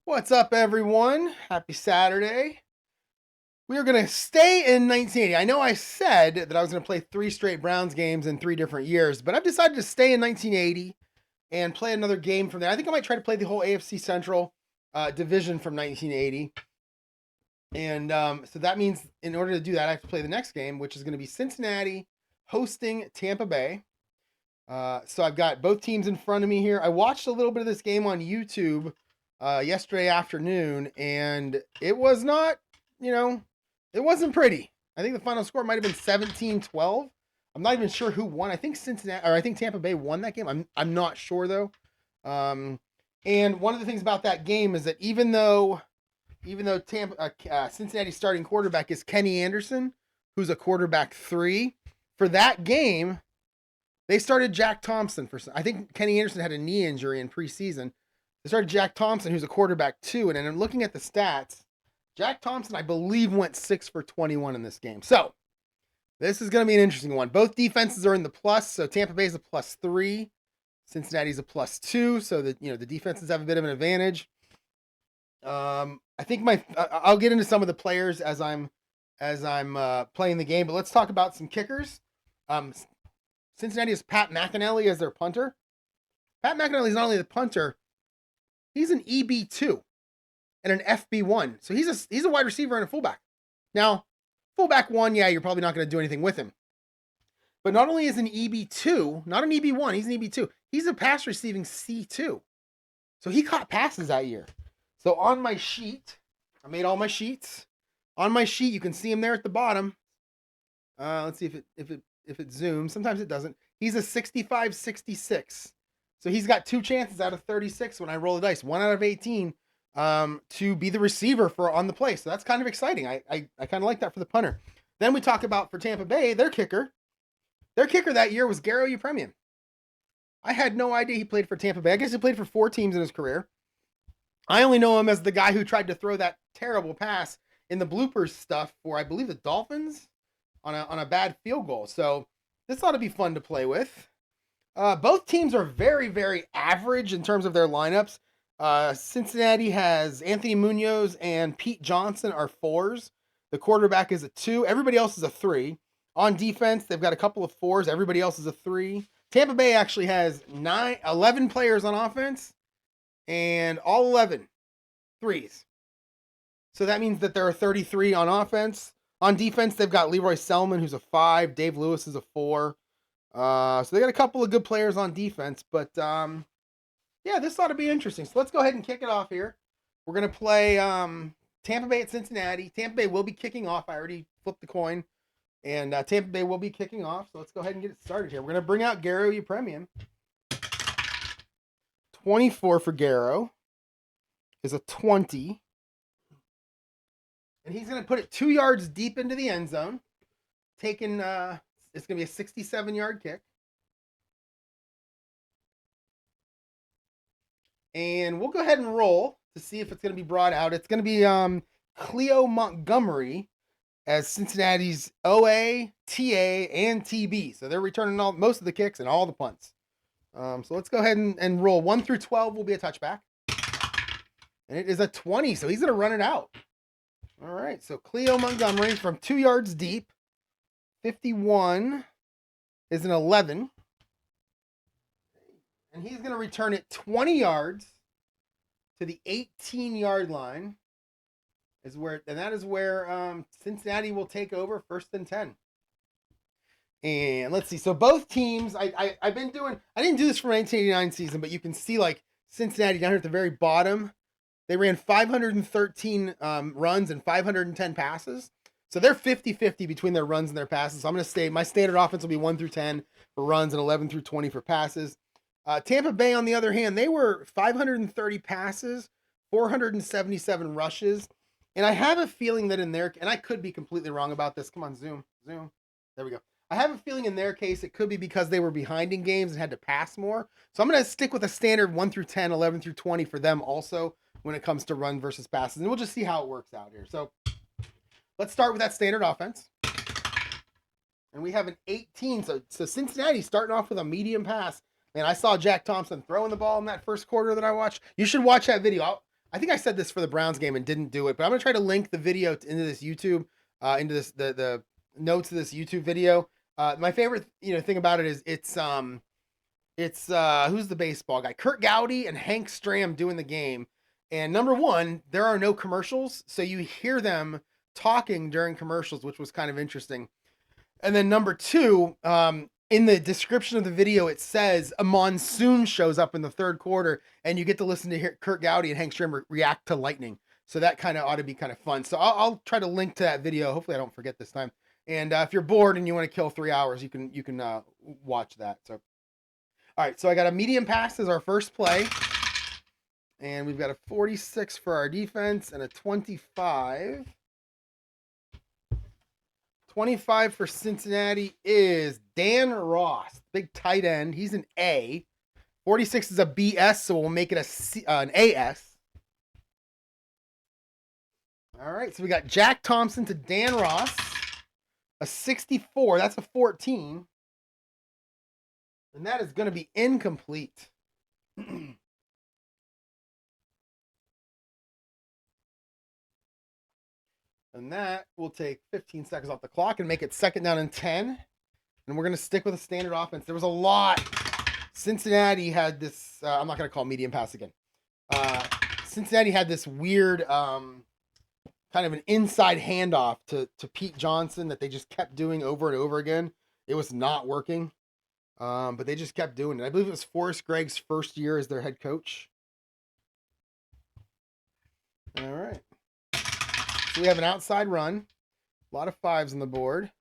What's up, everyone? Happy Saturday. We are going to stay in 1980. I know I said that I was going to play 3 straight Browns games in 3 different years, but I've decided to stay in 1980 and play another game from there. I think I might try to play the whole AFC Central division from 1980. And so that means in order to do that, I have to play the next game, which is going to be Cincinnati hosting Tampa Bay. So I've got both teams in front of me here. I watched a little bit of this game on YouTube yesterday afternoon, and it was not, it wasn't pretty. I think the final score might have been 17-12. I'm not even sure who won. I think I think Tampa Bay won that game. I'm not sure though. And one of the things about that game is that even though Cincinnati's starting quarterback is Kenny Anderson, who's a quarterback 3, for that game they started Jack Thompson I think Kenny Anderson had a knee injury in preseason. They started Jack Thompson, who's a quarterback 2, and then I'm looking at the stats. Jack Thompson, I believe, went 6 for 21 in this game. So this is going to be an interesting one. Both defenses are in the plus. So Tampa Bay is a +3, Cincinnati's a +2. So that the defenses have a bit of an advantage. I think I'll get into some of the players as I'm playing the game, but let's talk about some kickers. Cincinnati has Pat McAnally as their punter. Pat McAnally is not only the punter, he's an EB2 and an FB1. So he's a wide receiver and a fullback. Now, fullback 1, yeah, you're probably not going to do anything with him. But not only is an EB2, not an EB1, he's an EB2. He's a pass receiving C2. So he caught passes that year. So on my sheet, I made all my sheets. On my sheet, you can see him there at the bottom. Let's see if it zooms. Sometimes it doesn't. He's a 65-66. So he's got 2 chances out of 36 when I roll the dice, 1 out of 18, to be the receiver on the play. So that's kind of exciting. I kind of like that for the punter. Then we talk about for Tampa Bay, their kicker. Their kicker that year was Garo Yepremian. I had no idea he played for Tampa Bay. I guess he played for 4 teams in his career. I only know him as the guy who tried to throw that terrible pass in the bloopers stuff for, I believe, the Dolphins on a bad field goal. So this ought to be fun to play with. Both teams are very, very average in terms of their lineups. Cincinnati has Anthony Munoz and Pete Johnson are 4s. The quarterback is a 2. Everybody else is a 3. On defense, they've got a couple of 4s. Everybody else is a 3. Tampa Bay actually has 11 players on offense, and all 11 3s. So that means that there are 33 on offense. On defense, they've got Leroy Selman, who's a 5. Dave Lewis is a 4. So they got a couple of good players on defense. But, yeah, this ought to be interesting. So let's go ahead and kick it off here. We're going to play Tampa Bay at Cincinnati. Tampa Bay will be kicking off. I already flipped the coin. And Tampa Bay will be kicking off. So let's go ahead and get it started here. We're going to bring out Garo Yepremian. 24 for Garo is a 20. And he's going to put it 2 yards deep into the end zone. It's going to be a 67-yard kick. And we'll go ahead and roll to see if it's going to be brought out. It's going to be Cleo Montgomery as Cincinnati's OA, TA, and TB. So they're returning most of the kicks and all the punts. So let's go ahead and roll. 1 through 12 will be a touchback. And it is a 20, so he's going to run it out. All right, so Cleo Montgomery from 2 yards deep. 51 is an 11. And he's going to return it 20 yards to the 18-yard line. That is where Cincinnati will take over 1st and 10. And let's see. So both teams, I didn't do this for 1989 season, but you can see like Cincinnati down here at the very bottom. They ran 513 runs and 510 passes. So they're 50-50 between their runs and their passes. So I'm going to say my standard offense will be 1 through 10 for runs and 11 through 20 for passes. Tampa Bay, on the other hand, they were 530 passes, 477 rushes. And I have a feeling that and I could be completely wrong about this. Come on, zoom. There we go. I have a feeling in their case, it could be because they were behind in games and had to pass more. So I'm going to stick with a standard 1 through 10, 11 through 20 for them also when it comes to run versus passes. And we'll just see how it works out here. So let's start with that standard offense. And we have an 18. So Cincinnati starting off with a medium pass. Man, I saw Jack Thompson throwing the ball in that first quarter that I watched. You should watch that video. I think I said this for the Browns game and didn't do it, but I'm gonna try to link the video into this YouTube, into this the notes of this YouTube video. My favorite thing about it is it's who's the baseball guy? Kurt Gowdy and Hank Stram doing the game. And number one, there are no commercials, so you hear them talking during commercials, which was kind of interesting. And then number two, in the description of the video, it says a monsoon shows up in the third quarter, and you get to listen to Kurt Gowdy and Hank Stram react to lightning. So that kind of ought to be kind of fun. So I'll try to link to that video. Hopefully I don't forget this time. And if you're bored and you want to kill 3 hours, you can watch that. So, all right. So I got a medium pass as our first play, and we've got a 46 for our defense and a 25. 25 for Cincinnati is Dan Ross, big tight end. He's an A. 46 is a BS, so we'll make it an AS. All right, so we got Jack Thompson to Dan Ross. A 64, that's a 14. And that is going to be incomplete. And that will take 15 seconds off the clock and make it second down and 10. And we're going to stick with a standard offense. There was a lot. Cincinnati had this, I'm not going to call medium pass again. Cincinnati had this weird kind of an inside handoff to Pete Johnson that they just kept doing over and over again. It was not working, but they just kept doing it. I believe it was Forrest Gregg's first year as their head coach. All right. So we have an outside run. A lot of fives on the board.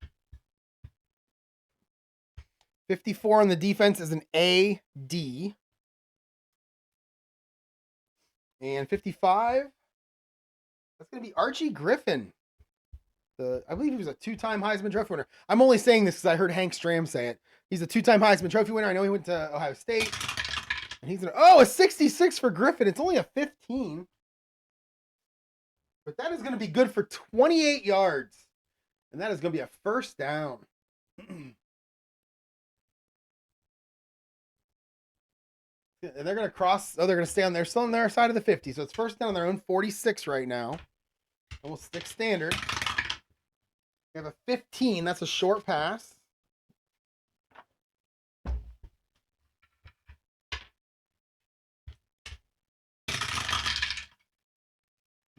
54 on the defense is an AD. And 55, that's going to be Archie Griffin. I believe he was a two-time Heisman Trophy winner. I'm only saying this because I heard Hank Stram say it. He's a two-time Heisman Trophy winner. I know he went to Ohio State. And he's a 66 for Griffin. It's only a 15. But that is going to be good for 28 yards. And that is going to be a first down. And they're going to cross. They're going to stay on there, still on their side of the 50. So it's first down on their own 46 right now. And we'll stick standard. We have a 15. That's a short pass.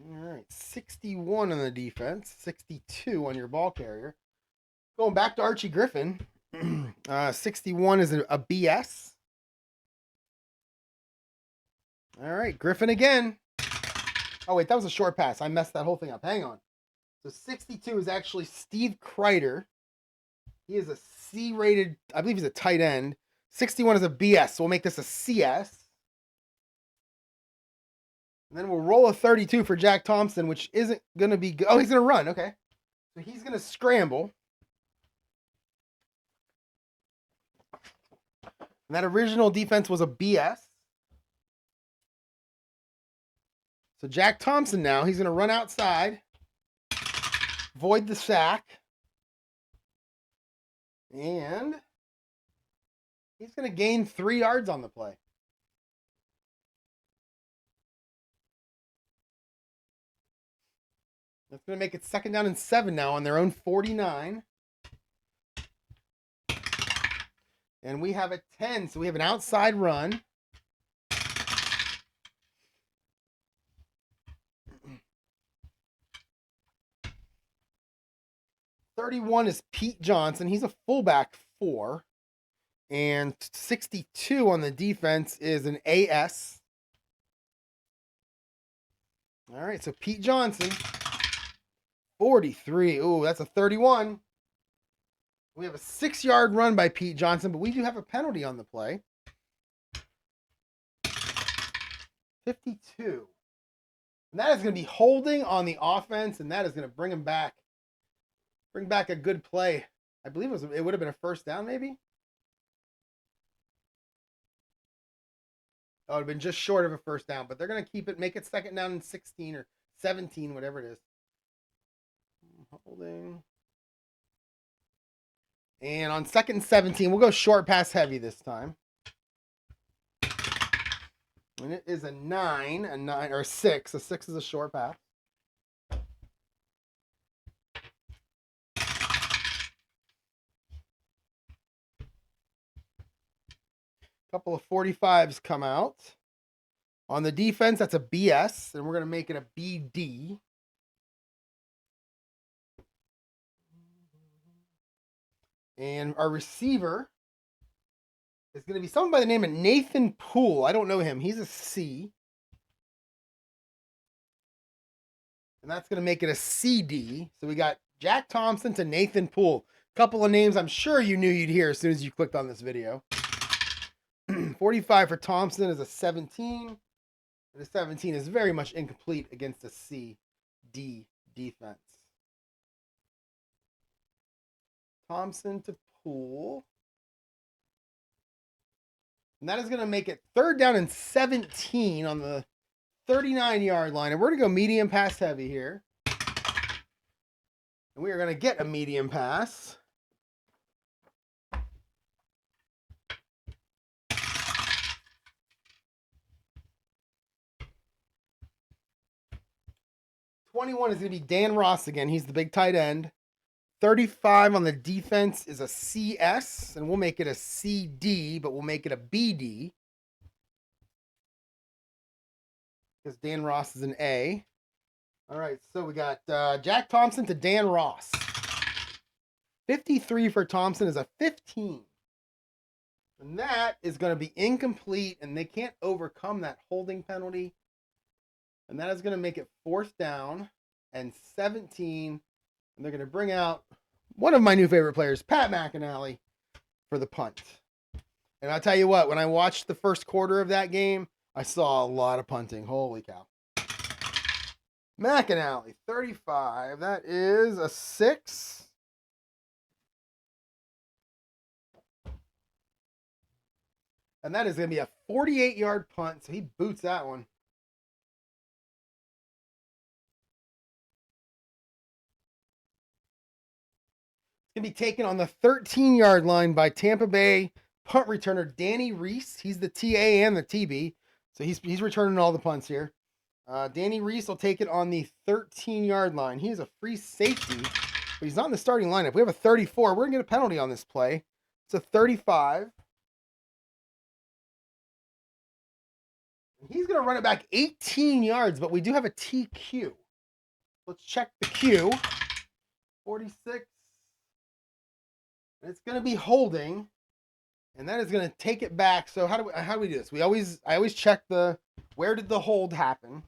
All right, 61 on the defense, 62 on your ball carrier. Going back to Archie Griffin, 61 is a BS. All right, Griffin again. Oh, wait, that was a short pass. I messed that whole thing up. Hang on. So 62 is actually Steve Kreider. He is a C-rated, I believe he's a tight end. 61 is a BS, so we'll make this a CS. And then we'll roll a 32 for Jack Thompson, which isn't going to be good. Oh, he's going to run. Okay. So he's going to scramble. And that original defense was a BS. So Jack Thompson now, he's going to run outside, void the sack, and he's going to gain 3 yards on the play. That's going to make it second down and 7 now on their own 49. And we have a 10, so we have an outside run. $31 is Pete Johnson. He's a fullback 4. And 62 on the defense is an AS. All right, so Pete Johnson, 43. Ooh, that's a 31. We have a 6-yard run by Pete Johnson, but we do have a penalty on the play. 52. And that is going to be holding on the offense, and that is going to bring him back. Bring back a good play. I believe it would have been a first down, maybe. Oh, it would have been just short of a first down, but they're going to keep it, make it second down and 16 or 17, whatever it is. Holding. And on second and 17, we'll go short pass heavy this time. And it is a 9, or a 6. A 6 is a short pass. Couple of 45s come out. On the defense, that's a BS, and we're going to make it a BD. And our receiver is going to be someone by the name of Nathan Poole. I don't know him. He's a C. And that's going to make it a CD. So we got Jack Thompson to Nathan Poole. Couple of names I'm sure you knew you'd hear as soon as you clicked on this video. 45 for Thompson is a 17. And the 17 is very much incomplete against a CD defense. Thompson to Poole. And that is going to make it 3rd down and 17 on the 39-yard line. And we're going to go medium pass heavy here. And we are going to get a medium pass. $21 is going to be Dan Ross again. He's the big tight end. 35 on the defense is a CS, and we'll make it a CD, but we'll make it a BD. Because Dan Ross is an A. All right, so we got Jack Thompson to Dan Ross. 53 for Thompson is a 15. And that is going to be incomplete, and they can't overcome that holding penalty. And that is going to make it 4th down and 17. And they're going to bring out one of my new favorite players, Pat McInally, for the punt. And I'll tell you what, when I watched the first quarter of that game, I saw a lot of punting. Holy cow. McInally, 35. That is a 6. And that is going to be a 48-yard punt. So he boots that one. It's going to be taken on the 13-yard line by Tampa Bay punt returner Danny Reese. He's the TA and the TB. So he's returning all the punts here. Danny Reese will take it on the 13-yard line. He is a free safety, but he's not in the starting lineup. We have a 34. We're going to get a penalty on this play. It's a 35. He's going to run it back 18 yards, but we do have a TQ. Let's check the Q. 46. And it's going to be holding, and that is going to take it back. So how do we do this? I always check where did the hold happen?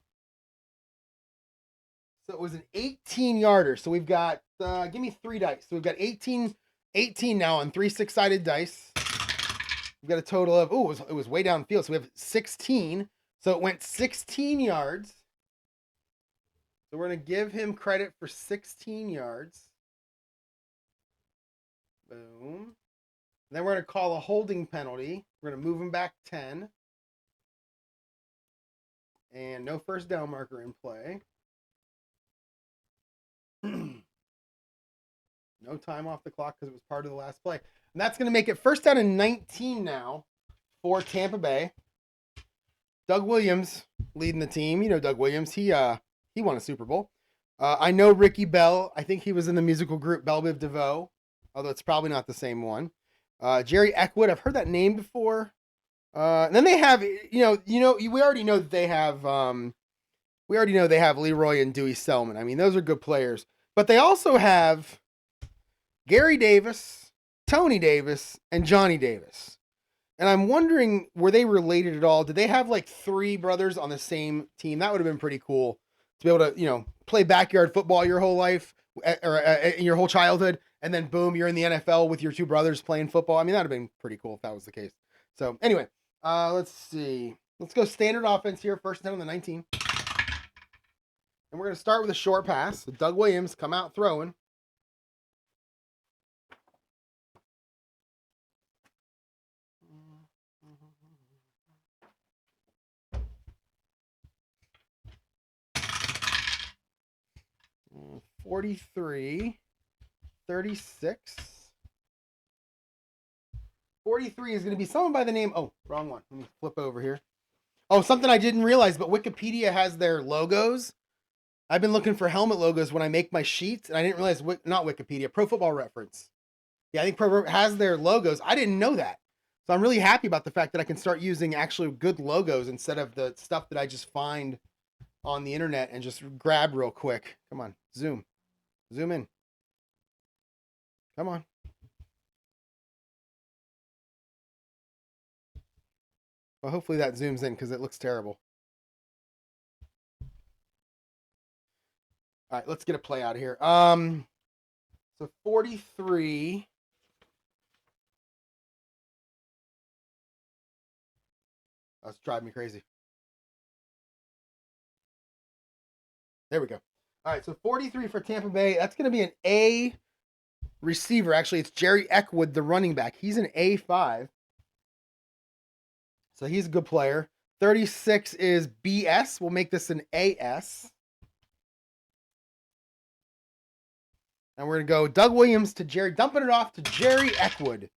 So it was an 18-yarder. So we've got give me 3 dice. So we've got 18 now on 3 6-sided dice. We've got a total of it was way downfield. So we have 16. So it went 16 yards. So we're going to give him credit for 16 yards. Boom. And then we're going to call a holding penalty. We're going to move him back 10. And no first down marker in play. No time off the clock because it was part of the last play. And that's going to make it 1st down and 19 now for Tampa Bay. Doug Williams leading the team. You know Doug Williams. He won a Super Bowl. I know Ricky Bell. I think he was in the musical group Belle Biv DeVoe, although it's probably not the same one. Jerry Eckwood. I've heard that name before. And then they have, we already know that they have, Leroy and Dewey Selman. I mean, those are good players. But they also have Gary Davis, Tony Davis, and Johnny Davis. And I'm wondering, were they related at all? Did they have like 3 brothers on the same team? That would have been pretty cool to be able to, play backyard football your whole life or in your whole childhood. And then boom, you're in the NFL with your 2 brothers playing football. I mean, that would have been pretty cool if that was the case. So anyway, let's see. Let's go standard offense here. 1st and 10 on the 19. And we're going to start with a short pass. So Doug Williams come out throwing. Mm, 43, 36. 43 is going to be someone by the name. Oh, wrong one. Let me flip over here. Oh, something I didn't realize, but Wikipedia has their logos. I've been looking for helmet logos when I make my sheets, and I didn't realize, not Wikipedia, Pro Football Reference. Yeah, I think Pro has their logos. I didn't know that. So I'm really happy about the fact that I can start using actually good logos instead of the stuff that I just find on the internet and just grab real quick. Come on, zoom. Zoom in. Come on. Well, hopefully that zooms in because it looks terrible. All right, let's get a play out of here. So 43. That's driving me crazy. There we go. All right, so 43 for Tampa Bay. That's going to be an A receiver. Actually, it's Jerry Eckwood, the running back. He's an A5. So he's a good player. 36 is BS. We'll make this an AS. And we're going to go Doug Williams to Jerry, dumping it off to Jerry Eckwood.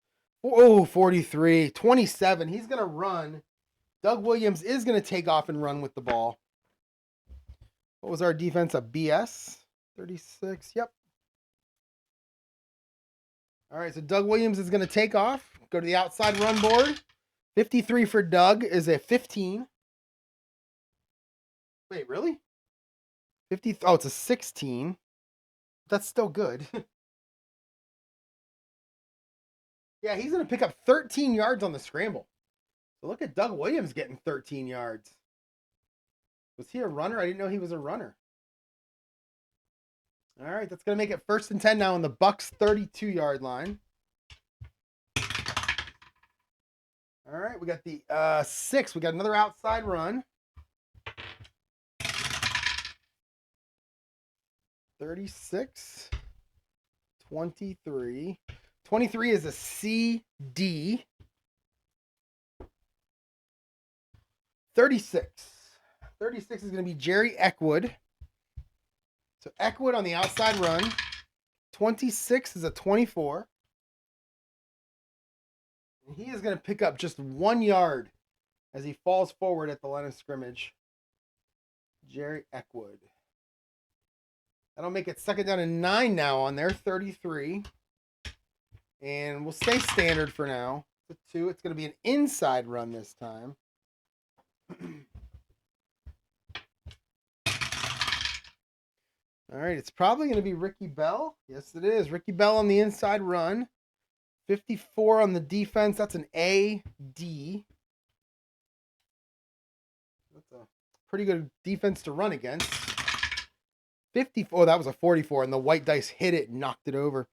Oh, 43. 27. He's going to run. Doug Williams is going to take off and run with the ball. What was our defense? A BS? 36. Yep. All right, so Doug Williams is going to take off. Go to the outside run board. 53 for Doug is a 15. Wait, really? 50. Oh, it's a 16. That's still good. Yeah, he's going to pick up 13 yards on the scramble. So look at Doug Williams getting 13 yards. Was he a runner? I didn't know he was a runner. All right, that's going to make it 1st and 10 now on the Bucs 32-yard line. All right, we got the 6. We got another outside run. 36, 23. 23 is a CD. 36. 36 is going to be Jerry Eckwood. So Eckwood on the outside run. 26 is a 24. And he is going to pick up just 1 yard as he falls forward at the line of scrimmage. Jerry Eckwood. That'll make it 2nd down and 9 now on there. 33. And we'll stay standard for now. The 2. It's going to be an inside run this time. All right, it's probably going to be Ricky Bell. Yes, it is. Ricky Bell on the inside run. 54 on the defense. That's an AD. That's a pretty good defense to run against. 54. Oh, that was a 44, and the white dice hit it and knocked it over.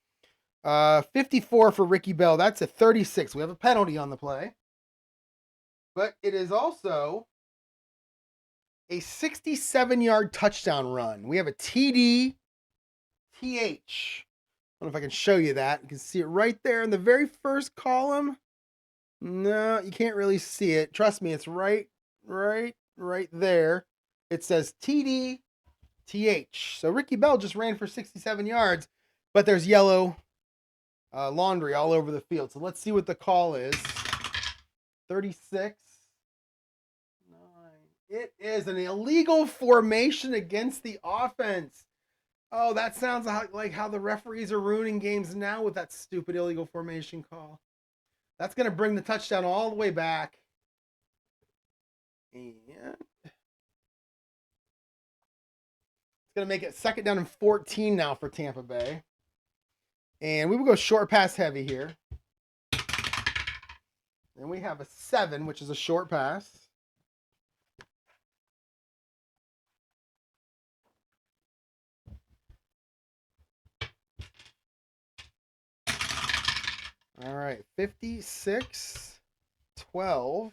54 for Ricky Bell. That's a 36. We have a penalty on the play. But it is also a 67-yard touchdown run. We have a TD, TH. I don't know if I can show you that. You can see it right there in the very first column. No, you can't really see it. Trust me, it's right there. It says TD, TH. So Ricky Bell just ran for 67 yards, but there's yellow laundry all over the field. So let's see what the call is. 36. It is an illegal formation against the offense. Oh, that sounds like how the referees are ruining games now with that stupid illegal formation call. That's going to bring the touchdown all the way back. And it's going to make it 2nd down and 14 now for Tampa Bay. And we will go short pass heavy here. And we have a 7, which is a short pass. All right, 56, 12.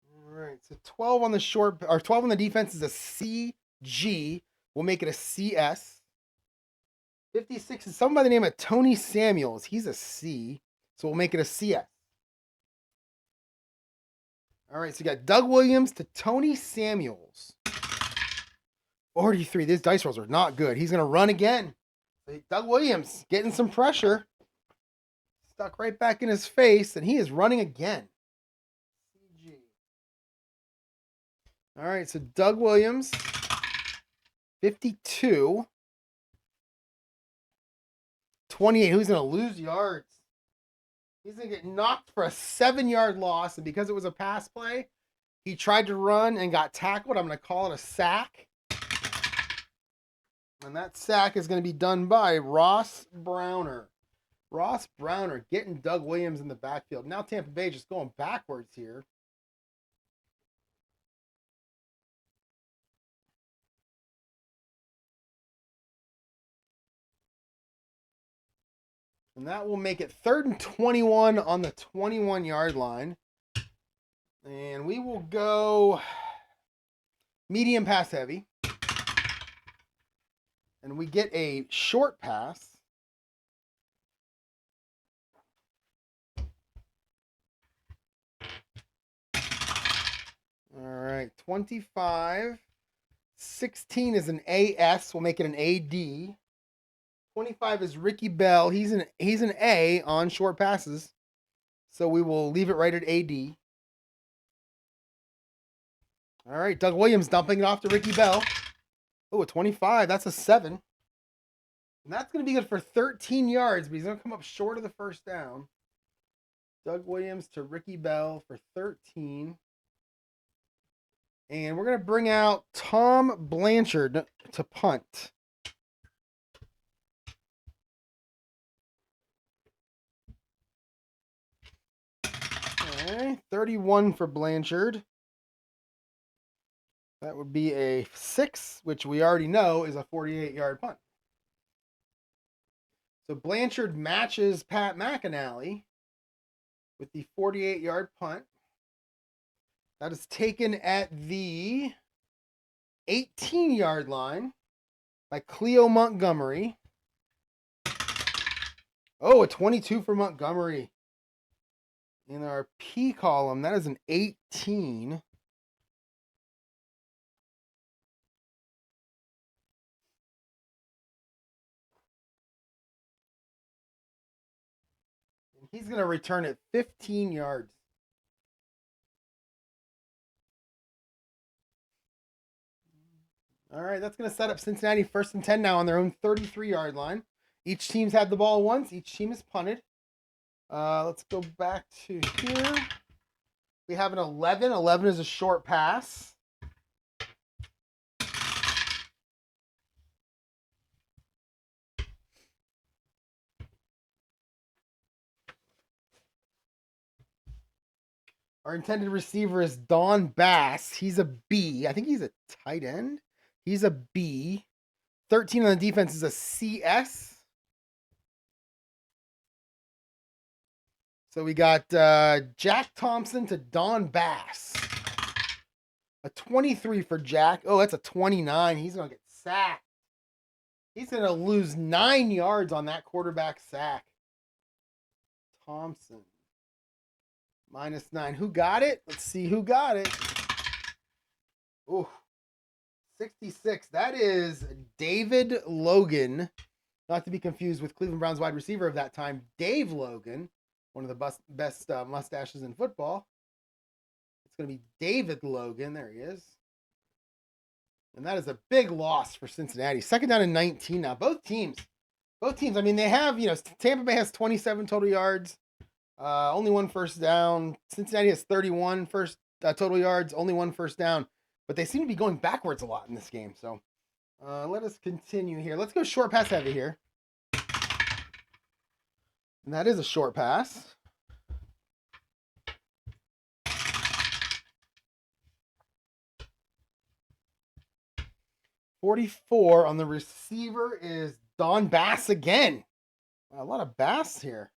All right, so 12 on the short, or 12 on the defense is a CG. We'll make it a CS. 56 is someone by the name of Tony Samuels. He's a C, so we'll make it a CS. All right, so you got Doug Williams to Tony Samuels. 43. These dice rolls are not good. He's going to run again. Doug Williams getting some pressure. Stuck right back in his face, and he is running again. All right, so Doug Williams, 52. 28. Who's going to lose yards? He's going to get knocked for a 7-yard loss, and because it was a pass play, he tried to run and got tackled. I'm going to call it a sack. And that sack is going to be done by Ross Browner. Ross Browner getting Doug Williams in the backfield. Now Tampa Bay just going backwards here. And that will make it 3rd and 21 on the 21-yard line. And we will go medium pass heavy. And we get a short pass. All right, 25. 16 is an AS. We'll make it an AD. 25 is Ricky Bell. He's an A on short passes. So we will leave it right at AD. All right, Doug Williams dumping it off to Ricky Bell. Oh, a 25. That's a 7. And that's going to be good for 13 yards, but he's going to come up short of the first down. Doug Williams to Ricky Bell for 13. And we're going to bring out Tom Blanchard to punt. Okay, 31 for Blanchard. That would be a 6, which we already know is a 48-yard punt. So Blanchard matches Pat McInally with the 48-yard punt. That is taken at the 18-yard line by Cleo Montgomery. Oh, a 22 for Montgomery. In our P column, that is an 18. And he's going to return it 15 yards. All right, that's going to set up Cincinnati 1st and 10 now on their own 33-yard line. Each team's had the ball once. Each team is punted. Let's go back to here. We have an 11. 11 is a short pass. Our intended receiver is Don Bass. He's a B. I think he's a tight end. He's a B. 13 on the defense is a CS. So we got Jack Thompson to Don Bass. A 23 for Jack. Oh, that's a 29. He's going to get sacked. He's going to lose 9 yards on that quarterback sack. Thompson. -9. Who got it? Let's see who got it. Ooh. 66. That is David Logan. Not to be confused with Cleveland Browns wide receiver of that time, Dave Logan. One of the best mustaches in football. It's going to be David Logan. There he is. And that is a big loss for Cincinnati. 2nd down and 19 now. Both teams. I mean, they have, Tampa Bay has 27 total yards. Only 1 first down. Cincinnati has 31 total yards. Only 1 first down. But they seem to be going backwards a lot in this game. So let us continue here. Let's go short pass heavy here. And that is a short pass. .44 on the receiver is Don Bass again. A lot of Bass here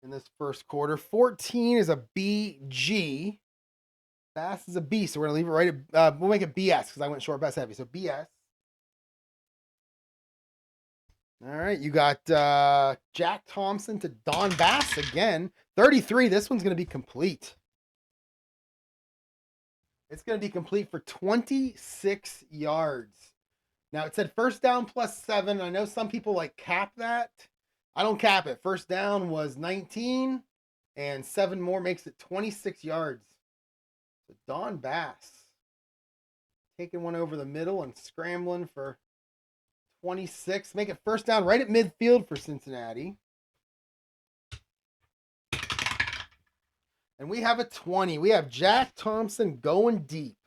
in this first quarter. 14 is a BG. Bass is a B, so we're going to leave it right at, we'll make it BS because I went short pass heavy. So BS. All right, you got Jack Thompson to Don Bass again. 33, this one's going to be complete. It's going to be complete for 26 yards. Now, it said first down +7. I know some people like cap that. I don't cap it. First down was 19, and 7 more makes it 26 yards. So Don Bass. taking one over the middle and scrambling for 26. Make it first down right at midfield for Cincinnati. And we have a 20. We have Jack Thompson going deep.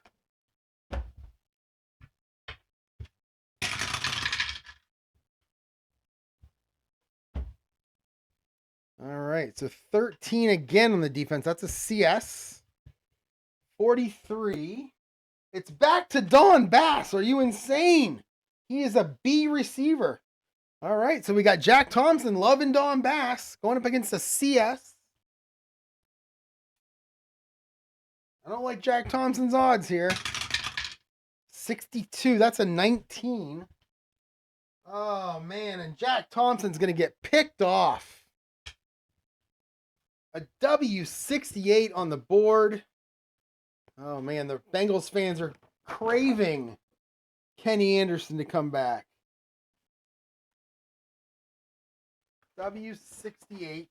All right, so 13 again on the defense. That's a CS. 43. It's back to Don Bass. Are you insane? He is a B receiver. All right, so we got Jack Thompson loving Don Bass going up against a CS. I don't like Jack Thompson's odds here. 62, that's a 19. Oh, man, and Jack Thompson's going to get picked off. A W68 on the board. Oh, man, the Bengals fans are craving Kenny Anderson to come back. W68.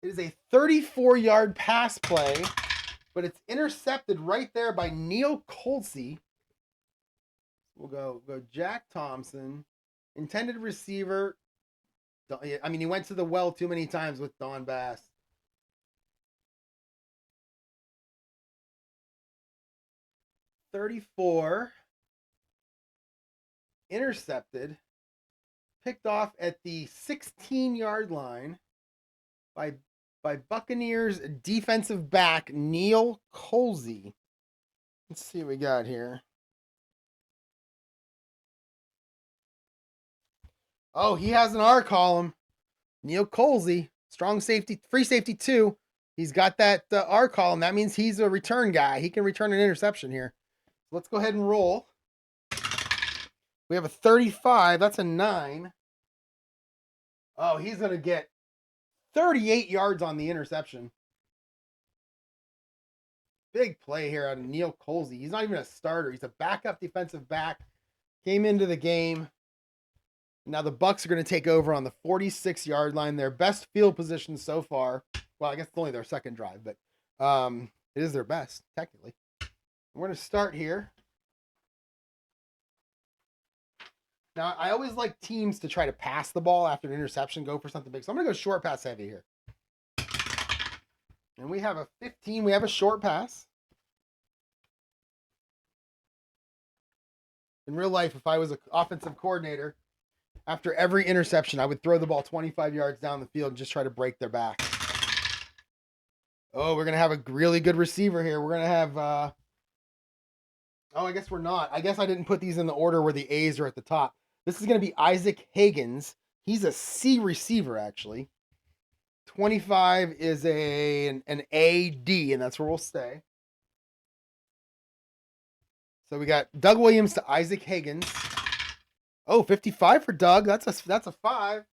It is a 34-yard pass play, but it's intercepted right there by Neil Colsey. We'll go Jack Thompson. Intended receiver. I mean, he went to the well too many times with Don Bass. .34. Intercepted. Picked off at the 16-yard line by Buccaneers defensive back Neil Colsey. Let's see what we got here. Oh, he has an R column. Neil Colsey, strong safety, free safety 2. He's got that R column. That means he's a return guy. He can return an interception here. So let's go ahead and roll. We have a 35. That's a 9. Oh, he's going to get 38 yards on the interception. Big play here out of Neil Colsey. He's not even a starter. He's a backup defensive back. Came into the game. Now the Bucs are going to take over on the 46-yard line. Their best field position so far. Well, I guess it's only their second drive, but it is their best, technically. We're going to start here. Now, I always like teams to try to pass the ball after an interception, go for something big. So I'm going to go short pass heavy here. And we have a 15. We have a short pass. In real life, if I was an offensive coordinator, after every interception, I would throw the ball 25 yards down the field and just try to break their back. Oh, we're going to have a really good receiver here. We're going to have... oh, I guess we're not. I guess I didn't put these in the order where the A's are at the top. This is going to be Isaac Higgins. He's a C receiver, actually. 25 is an AD, and that's where we'll stay. So we got Doug Williams to Isaac Higgins. Oh, 55 for Doug. That's a 5.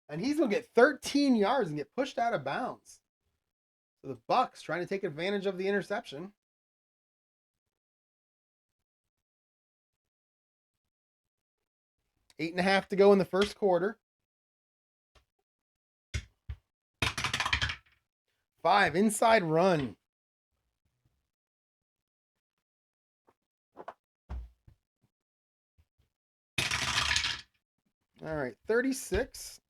And he's going to get 13 yards and get pushed out of bounds. So the Bucs trying to take advantage of the interception. 8.5 to go in the first quarter. 5 inside run. All right, 36,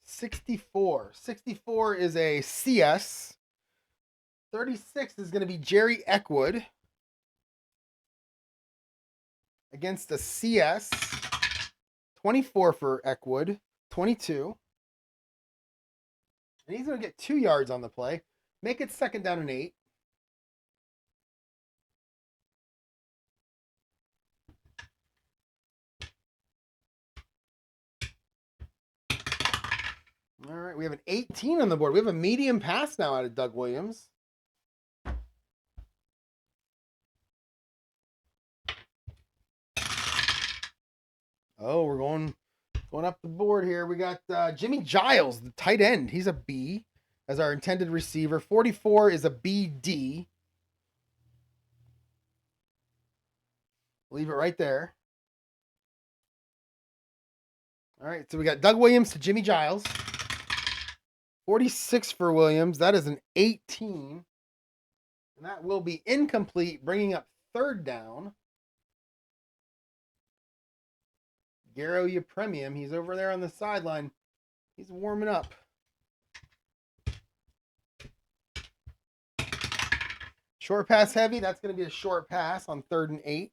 64. 64 is a CS. 36 is going to be Jerry Eckwood against a CS. 24 for Eckwood, 22. And he's going to get 2 yards on the play. Make it second down and 8. All right, we have an 18 on the board. We have a medium pass now out of Doug Williams. Oh, we're going up the board here. We got Jimmy Giles, the tight end. He's a B as our intended receiver. 44 is a BD. Leave it right there. All right, so we got Doug Williams to Jimmy Giles. 46 for Williams. That is an 18. And that will be incomplete, bringing up third down. Garo Yepremian, he's over there on the sideline. He's warming up. Short pass heavy. That's going to be a short pass on 3rd and 8.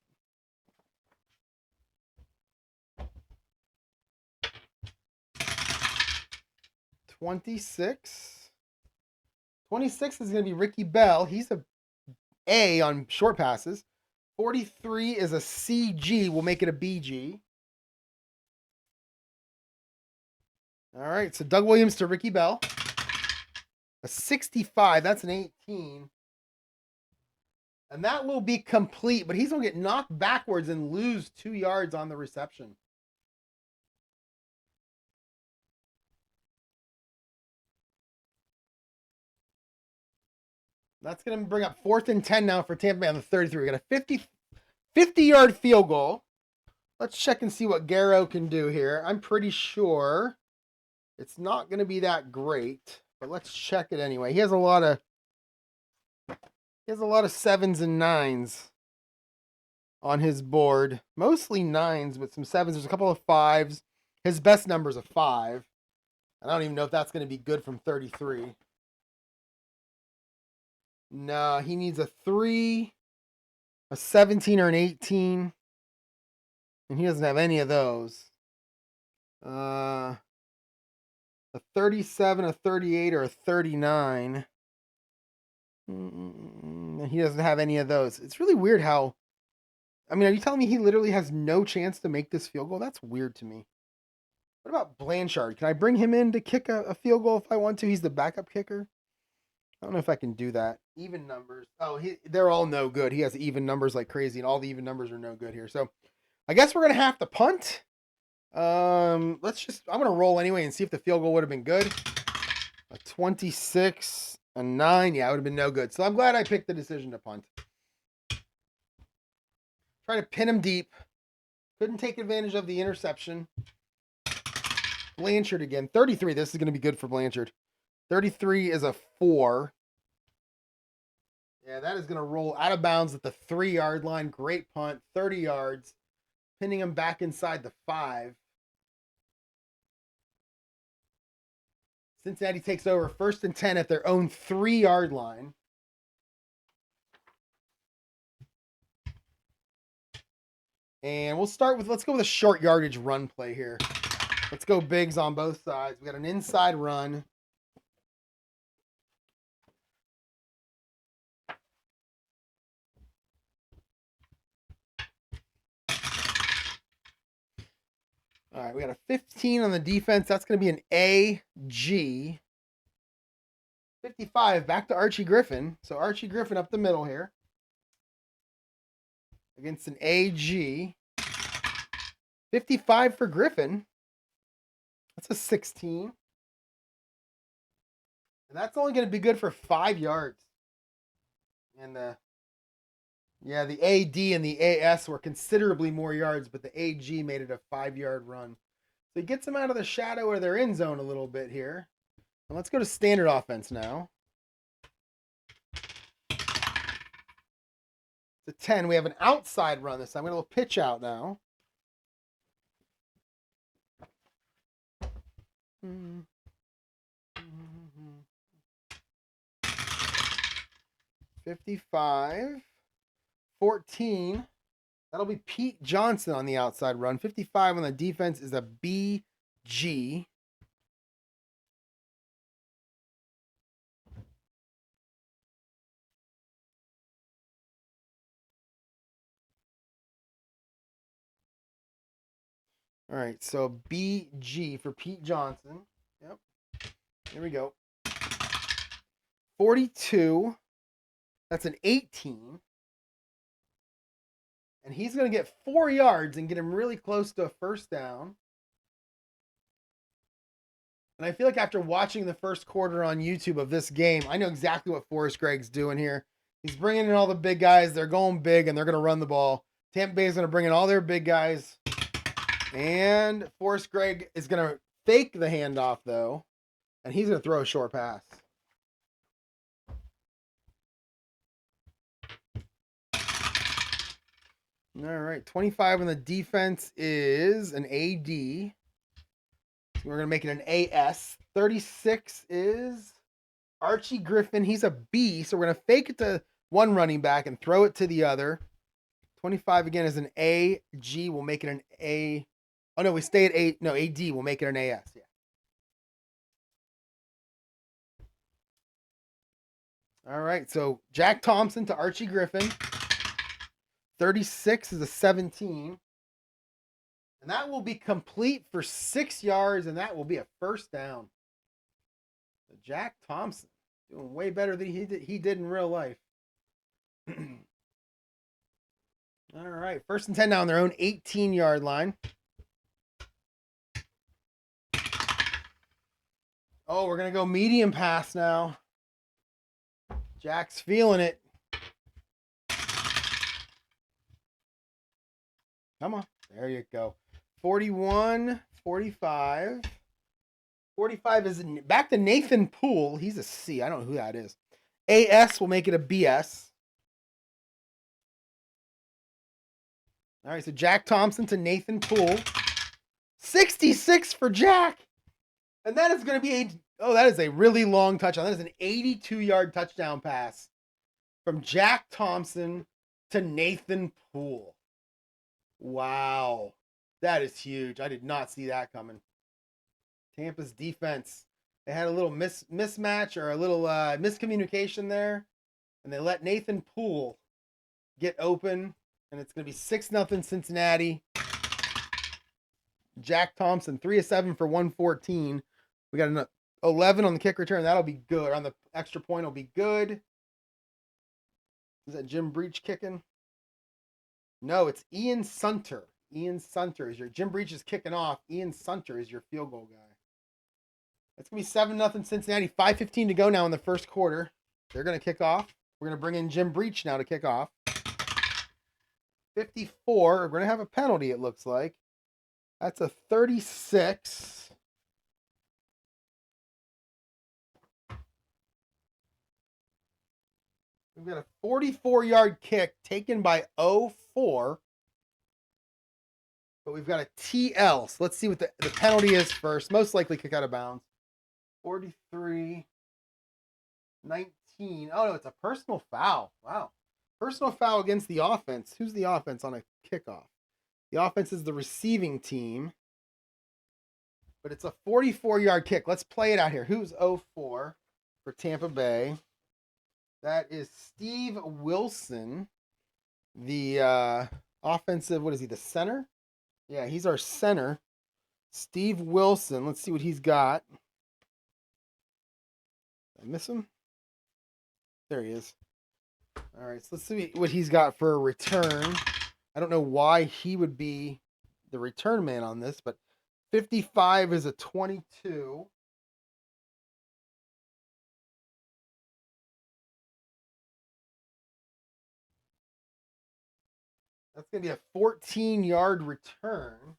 (26) 26 is going to be Ricky Bell. He's a on short passes. 43 is a CG. We'll make it a BG. All right, so Doug Williams to Ricky Bell. A 65, that's an 18. And that will be complete, but he's going to get knocked backwards and lose 2 yards on the reception. That's going to bring up 4th and 10 now for Tampa Bay on the 33. We got a 50-yard field goal. Let's check and see what Garo can do here. I'm pretty sure it's not going to be that great, but let's check it anyway. He has a lot of 7s and 9s on his board. Mostly 9s, but some 7s. There's a couple of 5s. His best number is a 5. I don't even know if that's going to be good from 33. No, he needs a 3, a 17, or an 18. And he doesn't have any of those. A 37, a 38, or a 39. And he doesn't have any of those. It's really weird how... I mean, are you telling me he literally has no chance to make this field goal? That's weird to me. What about Blanchard? Can I bring him in to kick a field goal if I want to? He's the backup kicker. I don't know if I can do that. Even numbers. Oh, they're all no good. He has even numbers like crazy, and all the even numbers are no good here. So I guess we're going to have to punt. I'm going to roll anyway and see if the field goal would have been good. A 26, a 9. Yeah, it would have been no good. So I'm glad I picked the decision to punt. Try to pin him deep. Couldn't take advantage of the interception. Blanchard again. 33. This is going to be good for Blanchard. 33 is a 4. Yeah, that is going to roll out of bounds at the 3-yard line. Great punt. 30 yards. Pinning him back inside the 5. Cincinnati takes over 1st and 10 at their own 3-yard line. And let's go with a short yardage run play here. Let's go bigs on both sides. We got an inside run. All right, we got a 15 on the defense. That's going to be an AG. 55, back to Archie Griffin. So Archie Griffin up the middle here. Against an AG. 55 for Griffin. That's a 16. And that's only going to be good for 5 yards. And the AD and the AS were considerably more yards, but the AG made it a 5-yard run. So he gets them out of the shadow of their end zone a little bit here. And let's go to standard offense now. It's a 10. We have an outside run this time. We're going to pitch out now. Mm-hmm. 55. 14. That'll be Pete Johnson on the outside run. 55 on the defense is a BG. All right, so BG for Pete Johnson. Yep. Here we go. 42. That's an 18. And he's going to get 4 yards and get him really close to a first down. And I feel like after watching the first quarter on YouTube of this game, I know exactly what Forrest Gregg's doing here. He's bringing in all the big guys. They're going big, and they're going to run the ball. Tampa Bay is going to bring in all their big guys. And Forrest Gregg is going to fake the handoff, though. And he's going to throw a short pass. All right. 25 on the defense is an AD. So we're going to make it an AS. 36 is Archie Griffin. He's a B. So we're going to fake it to one running back and throw it to the other. 25 again is an AG. We'll make it an A. Oh, no, we stay at A. No, AD. We'll make it an AS. Yeah. All right. So Jack Thompson to Archie Griffin. 36 is a 17. And that will be complete for 6 yards, and that will be a first down. So Jack Thompson doing way better than he did in real life. All right. First and 10 now on their own 18-yard line. Oh, we're going to go medium pass now. Jack's feeling it. Come on. There you go. 41, 45. 45 is back to Nathan Poole. He's a C. I don't know who that is. AS will make it a BS. All right, so Jack Thompson to Nathan Poole. 66 for Jack. And that is going to be that is a really long touchdown. That is an 82-yard touchdown pass from Jack Thompson to Nathan Poole. Wow. That is huge. I did not see that coming. Tampa's defense. They had a little mismatch or a little miscommunication there. And they let Nathan Poole get open. And it's going to be 6-0 Cincinnati. Jack Thompson, 3 of 7 for 114. We got an 11 on the kick return. That'll be good. On the extra point will be good. Is that Jim Breach kicking? No, it's Ian Sunter. Ian Sunter is your Jim Breach is kicking off. Ian Sunter is your field goal guy. That's going to be 7-0 Cincinnati. 5:15 to go now in the first quarter. They're going to kick off. We're going to bring in Jim Breach now to kick off. 54. We're going to have a penalty, it looks like. That's a 36. We've got a 44-yard kick taken by 04. But we've got a TL. So let's see what the penalty is first. Most likely kick out of bounds. 43, 19. Oh, no, it's a personal foul. Wow. Personal foul against the offense. Who's the offense on a kickoff? The offense is the receiving team. But it's a 44-yard kick. Let's play it out here. Who's 04 for Tampa Bay? That is Steve Wilson, the offensive, what is he, the center? Yeah, he's our center. Steve Wilson. Let's see what he's got. Did I miss him? There he is. All right, so let's see what he's got for a return. I don't know why he would be the return man on this, but 55 is a 22. That's going to be a 14-yard return.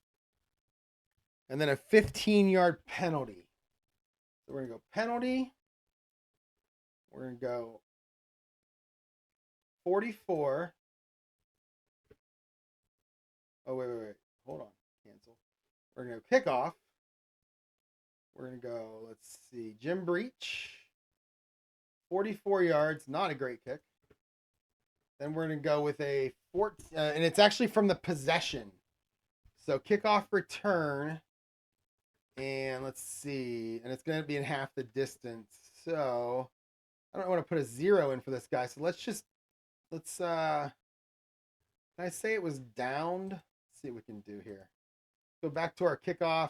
And then a 15-yard penalty. So we're going to go penalty. We're going to go 44. Oh, wait. Hold on. Cancel. We're going to go kickoff. We're going to go, let's see, Jim Breach. 44 yards. Not a great kick. Then we're going to go with a 14, and it's actually from the possession. So kickoff return, and let's see, and it's going to be in half the distance. So I don't want to put a 0 in for this guy. So let's can I say it was downed? Let's see what we can do here. Go back to our kickoff.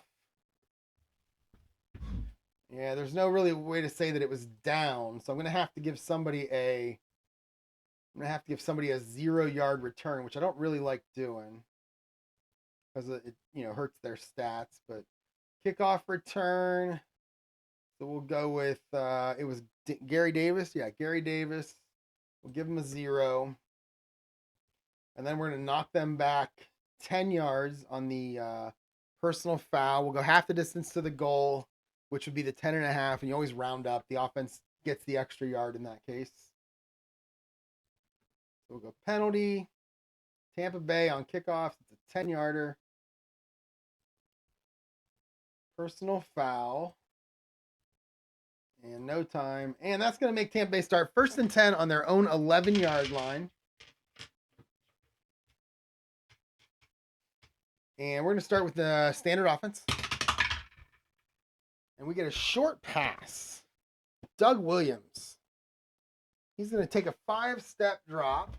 Yeah, there's no really way to say that it was down. So I'm going to have to give somebody a 0-yard return, which I don't really like doing because it hurts their stats. But kickoff return. So we'll go with it was Gary Davis. Yeah, Gary Davis. We'll give him a 0. And then we're going to knock them back 10 yards on the personal foul. We'll go half the distance to the goal which would be the 10.5, and you always round up. The offense gets the extra yard in that case. So we'll go penalty. Tampa Bay on kickoffs. It's a 10-yarder. Personal foul. And no time. And that's going to make Tampa Bay start 1st and 10 on their own 11-yard line. And we're going to start with the standard offense. And we get a short pass. Doug Williams. He's going to take a 5-step drop.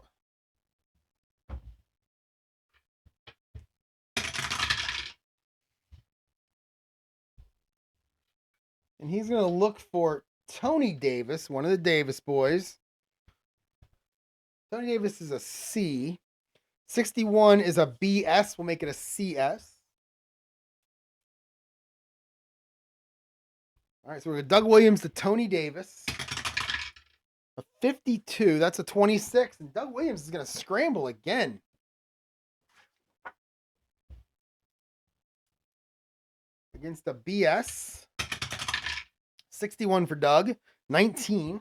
And he's going to look for Tony Davis, one of the Davis boys. Tony Davis is a C. 61 is a BS. We'll make it a CS. All right, so we're going to Doug Williams to Tony Davis. A 52, that's a 26. And Doug Williams is going to scramble again. Against the BS. 61 for Doug. 19.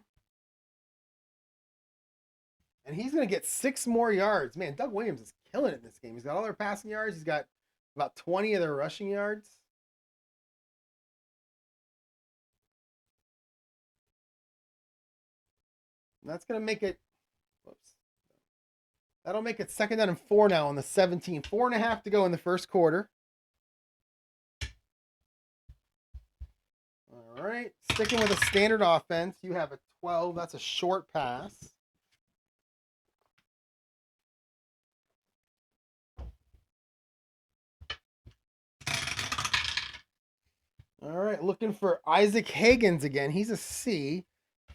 And he's going to get 6 more yards. Man, Doug Williams is killing it in this game. He's got all their passing yards. He's got about 20 of their rushing yards. And that's going to make it, whoops. That'll make it 2nd down and 4 now on the 17. 4.5 to go in the first quarter. All right, sticking with a standard offense, you have a 12. That's a short pass. All right, looking for Isaac Higgins again. He's a C.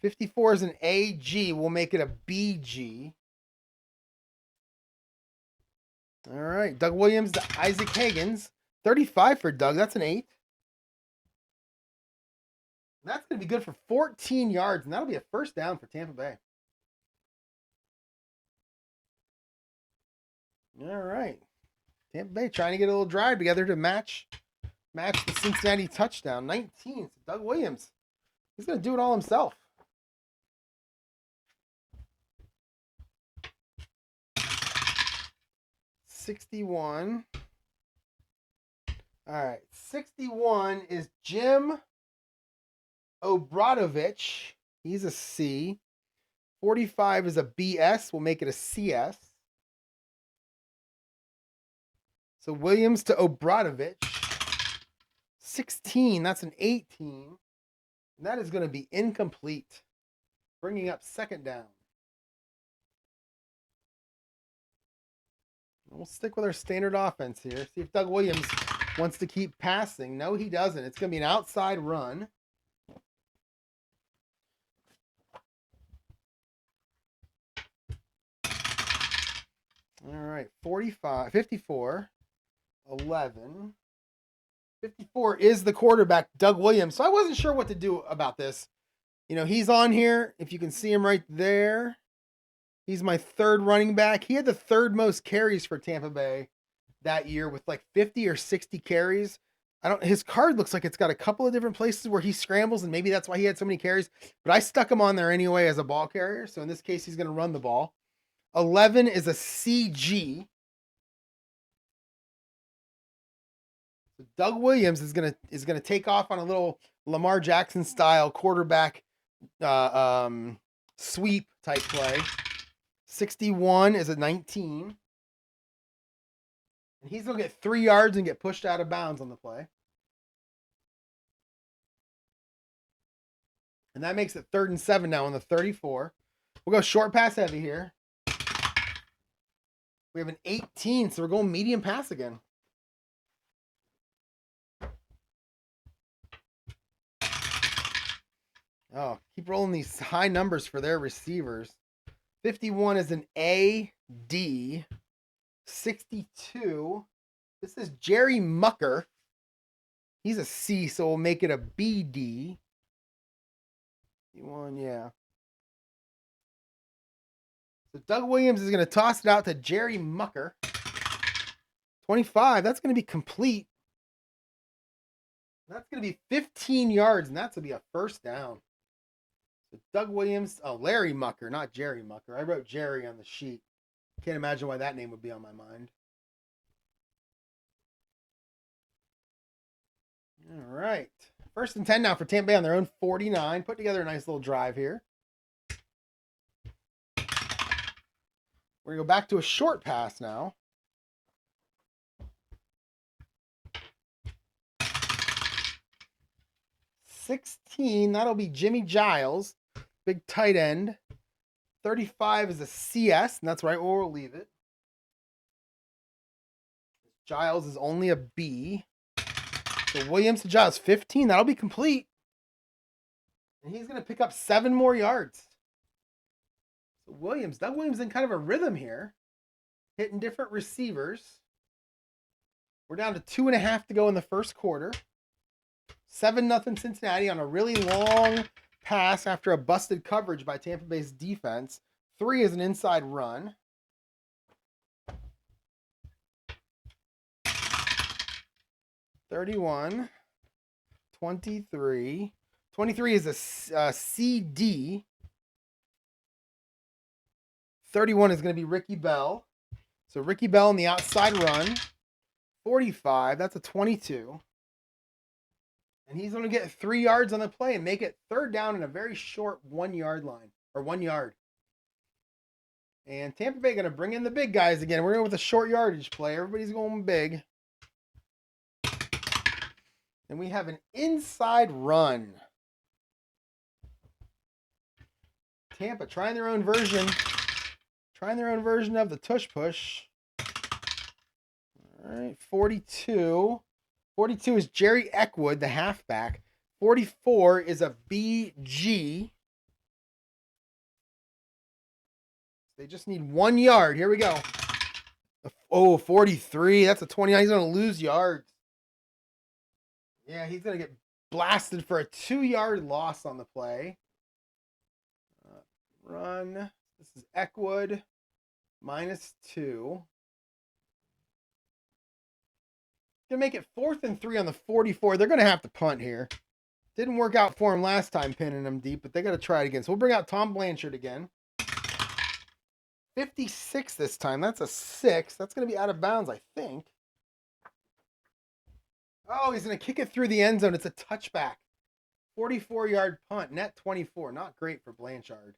54 is an AG. We'll make it a BG. All right, Doug Williams to Isaac Higgins. 35 for Doug. That's an 8. That's going to be good for 14 yards, and that'll be a 1st down for Tampa Bay. All right. Tampa Bay trying to get a little drive together to match the Cincinnati touchdown. 19. So Doug Williams. He's going to do it all himself. $61. All right. 61 is Jim Obradovich. He's a C. 45 is a BS. We'll make it a CS. So Williams to Obradovich. 16. That's an 18. And that is going to be incomplete. Bringing up 2nd down. We'll stick with our standard offense here. See if Doug Williams wants to keep passing. No, he doesn't. It's going to be an outside run. All right, 54, 11. 54 is the quarterback, Doug Williams. So I wasn't sure what to do about this. You know, he's on here. If you can see him right there, he's my 3rd running back. He had the 3rd most carries for Tampa Bay that year with like 50 or 60 carries. His card looks like it's got a couple of different places where he scrambles, and maybe that's why he had so many carries. But I stuck him on there anyway as a ball carrier. So in this case, he's going to run the ball. 11 is a CG. So Doug Williams is gonna take off on a little Lamar Jackson style quarterback sweep type play. 61 is a 19. And he's gonna get 3 yards and get pushed out of bounds on the play. And that makes it 3rd and 7 now on the 34. We'll go short pass heavy here. We have an 18, so we're going medium pass again. Oh, keep rolling these high numbers for their receivers. 51 is an AD. 62. This is Jerry Mucker. He's a C, so we'll make it a BD. 51, yeah. So Doug Williams is going to toss it out to Jerry Mucker. 25, that's going to be complete. That's going to be 15 yards, and that's going to be a first down. So Doug Williams, Larry Mucker, not Jerry Mucker. I wrote Jerry on the sheet. Can't imagine why that name would be on my mind. All right. 1st and 10 now for Tampa Bay on their own 49. Put together a nice little drive here. We're going to go back to a short pass now. That'll be Jimmy Giles, big tight end. 35 is a CS, and that's right where we'll leave it. Giles is only a B. So Williams to Giles, 15. That'll be complete. And he's going to pick up 7 more yards. So Doug Williams in kind of a rhythm here. Hitting different receivers. We're down to 2.5 to go in the first quarter. 7-0 Cincinnati on a really long pass after a busted coverage by Tampa Bay's defense. 3 is an inside run. $31, 23. 23 is a CD. 31 is going to be Ricky Bell. So Ricky Bell on the outside run. 45, that's a 22. And he's going to get 3 yards on the play and make it 3rd down in a very short 1 yard line, or 1 yard. And Tampa Bay going to bring in the big guys again. We're going with a short yardage play. Everybody's going big. And we have an inside run. Tampa trying their own version. Trying their own version of the tush push. All right, 42. 42 is Jerry Eckwood, the halfback. 44 is a BG. They just need 1 yard. Here we go. Oh, 43. That's a 29. He's going to lose yards. Yeah, he's going to get blasted for a 2-yard loss on the play. Run. This is Eckwood. -2. Gonna make it 4th and 3 on the 44. They're gonna have to punt here. Didn't work out for him last time pinning him deep, but they gotta try it again. So we'll bring out Tom Blanchard again. 56 this time. That's a 6. That's gonna be out of bounds, I think. Oh, he's gonna kick it through the end zone. It's a touchback. 44-yard punt. Net 24. Not great for Blanchard.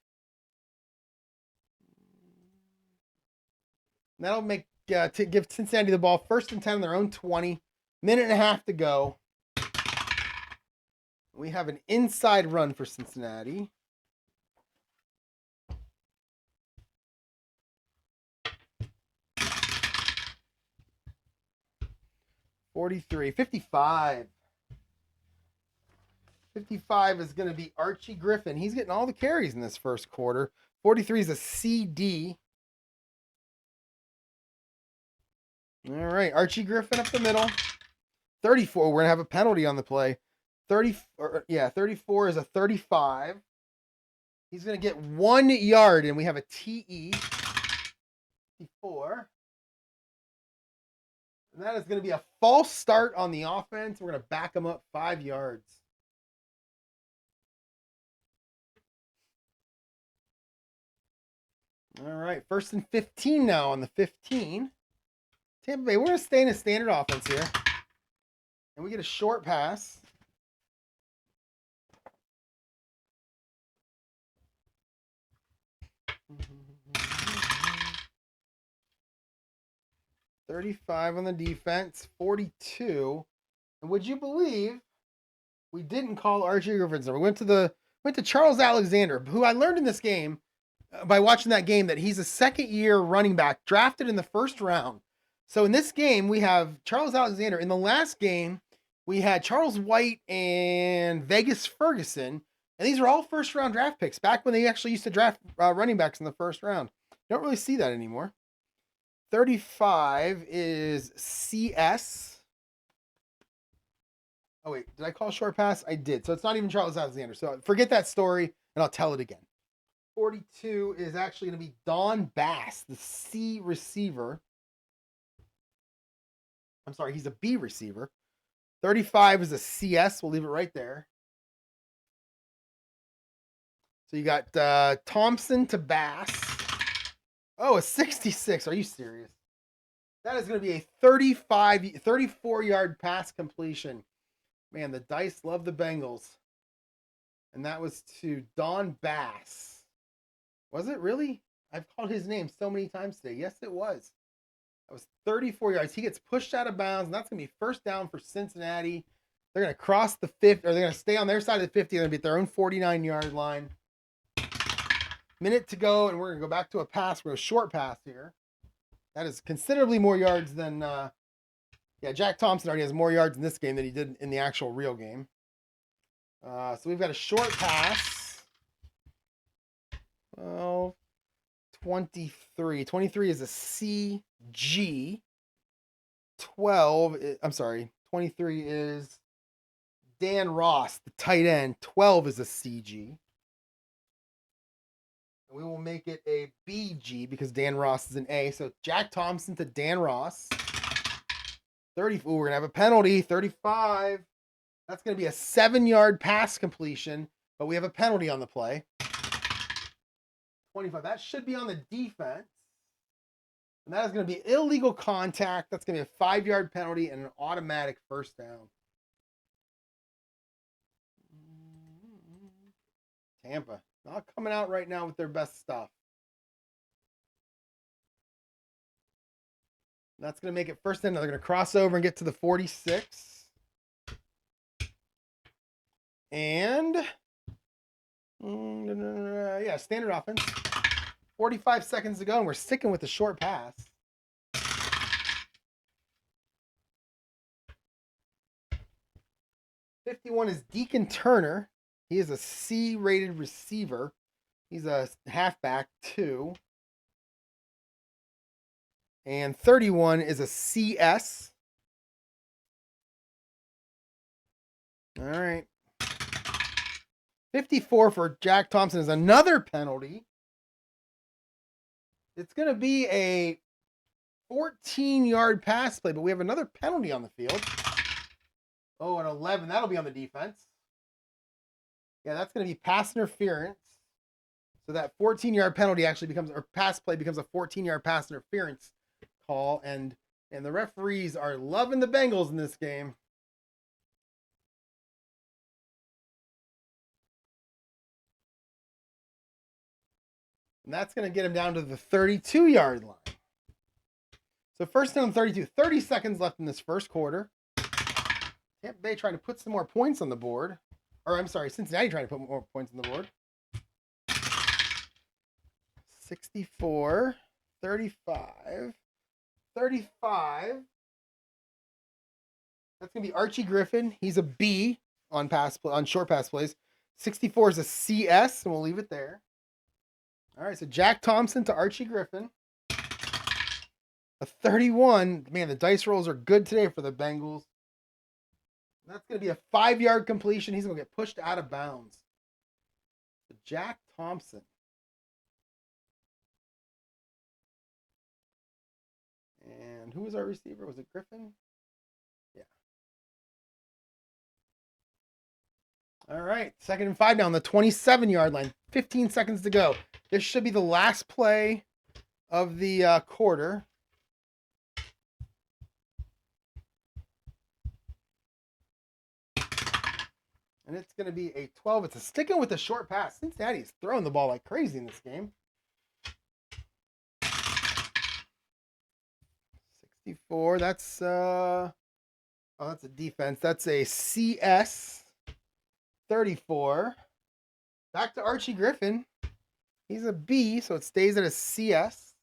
And that'll make to give Cincinnati the ball 1st and 10 on their own 20. 1.5 to go. We have an inside run for Cincinnati. $43, $55. 55 is going to be Archie Griffin. He's getting all the carries in this first quarter. 43 is a CD. All right, Archie Griffin up the middle. 34, we're going to have a penalty on the play. 34 is a 35. He's going to get 1 yard, and we have a TE. 54. And that is going to be a false start on the offense. We're going to back him up 5 yards. All right, 1st and 15 now on the 15. Tampa Bay, we're going to stay in a standard offense here. And we get a short pass. $35 on the defense, 42. And would you believe we didn't call Archie Griffin's number? We went to Charles Alexander, who I learned in this game by watching that game that he's a second-year running back drafted in the 1st round. So in this game, we have Charles Alexander. In the last game, we had Charles White and Vegas Ferguson. And these are all 1st-round draft picks, back when they actually used to draft running backs in the 1st round. You don't really see that anymore. 35 is CS. Oh, wait. Did I call short pass? I did. So it's not even Charles Alexander. So forget that story, and I'll tell it again. 42 is actually going to be Don Bass, the C receiver. I'm sorry, he's a B receiver. 35 is a CS. We'll leave it right there. So you got Thompson to Bass. Oh, a 66. Are you serious? That is going to be a 34-yard pass completion. Man, the dice love the Bengals. And that was to Don Bass. Was it really? I've called his name so many times today. Yes, it was. That was 34 yards. He gets pushed out of bounds, and that's going to be first down for Cincinnati. They're going to cross the 50, or they're going to stay on their side of the 50. They're going to be at their own 49-yard line. Minute to go, and we're going to go back to a pass. We're going to short pass here. That is considerably more yards than, Jack Thompson already has more yards in this game than he did in the actual real game. So we've got a short pass. Oh, 23. 23 is a CG. 23 is Dan Ross, the tight end. 12 is a CG. And we will make it a BG because Dan Ross is an A. So Jack Thompson to Dan Ross. 30. Ooh, we're going to have a penalty. 35. That's going to be a 7-yard pass completion, but we have a penalty on the play. 25. That should be on the defense. And that is going to be illegal contact. That's going to be a 5-yard penalty and an automatic first down. Tampa not coming out right now with their best stuff. That's going to make it first down. They're going to cross over and get to the 46. And, standard offense. 45 seconds to go, and we're sticking with the short pass. '51 is Deacon Turner. He is a C-rated receiver. He's a halfback, too. And 31 is a CS. All right. 54 for Jack Thompson is another penalty. It's going to be a 14-yard pass play, but we have another penalty on the field. Oh, an 11. That'll be on the defense. Yeah, that's going to be pass interference. So that 14-yard penalty actually becomes, or pass play becomes a 14-yard pass interference call. And the referees are loving the Bengals in this game. And that's going to get him down to the 32-yard line. So first down 32. 30 seconds left in this first quarter. Tampa Bay trying to put some more points on the board. Or I'm sorry, Cincinnati trying to put more points on the board. 64, 35, 35. That's going to be Archie Griffin. He's a B on short pass plays. 64 is a CS, and we'll leave it there. All right, so Jack Thompson to Archie Griffin. A 31. Man, the dice rolls are good today for the Bengals. That's going to be a 5-yard completion. He's going to get pushed out of bounds. So Jack Thompson. And who was our receiver? Was it Griffin? Yeah. All right, 2nd and 5 now on the 27-yard line. 15 seconds to go. This should be the last play of the quarter. And it's going to be a 12. It's sticking with the short pass. Cincinnati's throwing the ball like crazy in this game. 64. That's that's a defense. That's a CS. 34. Back to Archie Griffin. He's a B, so it stays at a CS.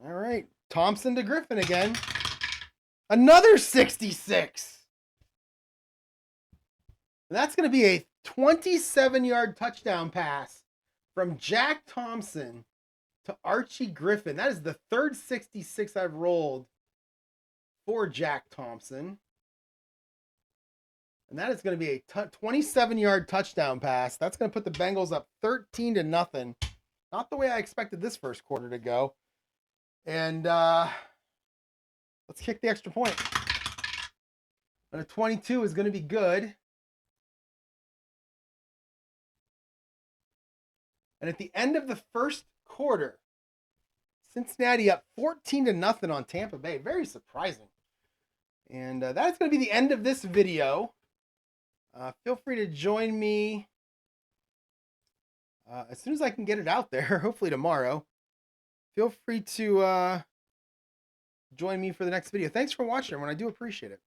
All right. Thompson to Griffin again. Another 66. And that's going to be a 27-yard touchdown pass from Jack Thompson to Archie Griffin. That is the third 66 I've rolled for Jack Thompson. And that is going to be a 27-yard touchdown pass. That's going to put the Bengals up 13-0. Not the way I expected this first quarter to go. And let's kick the extra point. And a 22 is going to be good. And at the end of the first quarter, Cincinnati up 14-0 on Tampa Bay. Very surprising. And that's going to be the end of this video. Feel free to join me as soon as I can get it out there, hopefully tomorrow. Feel free to join me for the next video. Thanks for watching, everyone. I do appreciate it.